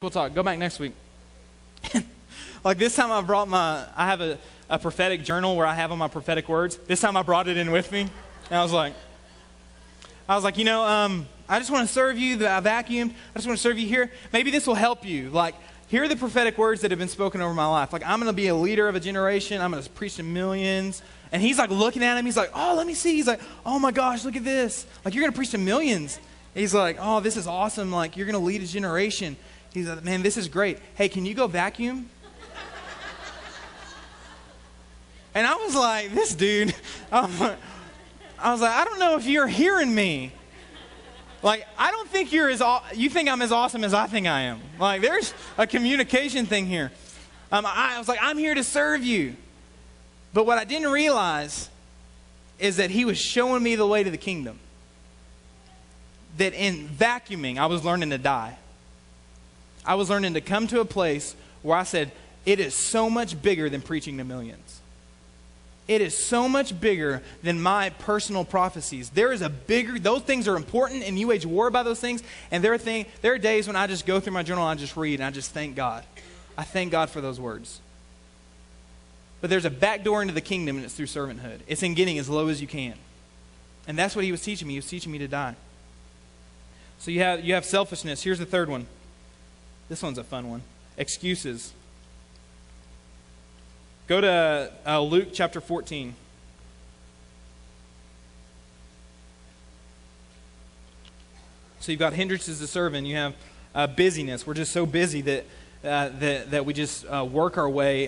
We'll talk. Go back next week. Like this time I have a prophetic journal where I have all my prophetic words. This time I brought it in with me. And I was like, I just want to serve you. I vacuumed. I just want to serve you here. Maybe this will help you. Like, here are the prophetic words that have been spoken over my life. Like, I'm going to be a leader of a generation. I'm going to preach to millions. And he's like looking at him. He's like, oh, let me see. He's like, oh my gosh, look at this. Like, you're going to preach to millions. He's like, oh, this is awesome. Like, you're going to lead a generation. He's like, man, this is great. Hey, can you go vacuum? And I was like, this dude, I was like, I don't know if you're hearing me. Like, I don't think you think I'm as awesome as I think I am. Like, there's a communication thing here. I was like, I'm here to serve you. But what I didn't realize is that he was showing me the way to the kingdom. That in vacuuming, I was learning to die. I was learning to come to a place where I said, it is so much bigger than preaching to millions. It is so much bigger than my personal prophecies. Those things are important, and you wage war by those things. And there are days when I just go through my journal and I just read and I just thank God. I thank God for those words. But there's a back door into the kingdom, and it's through servanthood. It's in getting as low as you can. And that's what he was teaching me. He was teaching me to die. So you have selfishness. Here's the third one. This one's a fun one. Excuses. Go to Luke chapter 14. So you've got hindrances to serving. You have busyness. We're just so busy that we just work our way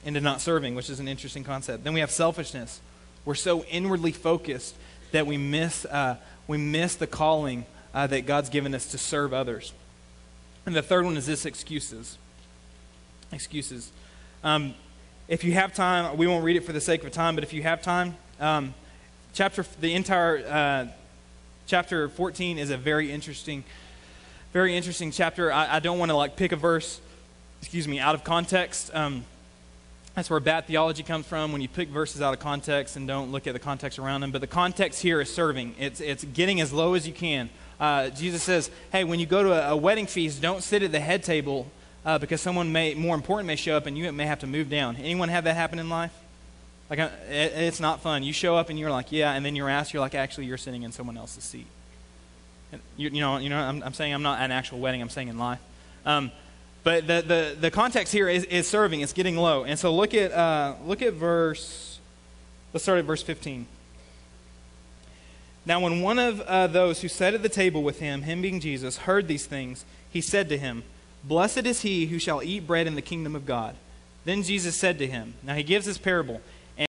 into not serving, which is an interesting concept. Then we have selfishness. We're so inwardly focused that we miss the calling that God's given us to serve others. And the third one is this: excuses. Excuses. If you have time, we won't read it for the sake of time, but if you have time, the entire chapter 14 is a very interesting chapter. I don't want to pick a verse, out of context. That's where bad theology comes from, when you pick verses out of context and don't look at the context around them. But the context here is serving. It's getting as low as you can. Jesus says, hey, when you go to a wedding feast, don't sit at the head table because someone more important may show up and you may have to move down. Anyone have that happen in life? Like, it's not fun. You show up and you're like, yeah, and then you're asked, you're like, actually, you're sitting in someone else's seat. I'm saying I'm not at an actual wedding. I'm saying in life. But the context here is serving. It's getting low. And so look at let's start at verse 15. Now when one of those who sat at the table with him being Jesus, heard these things, he said to him, blessed is he who shall eat bread in the kingdom of God. Then Jesus said to him, now he gives this parable.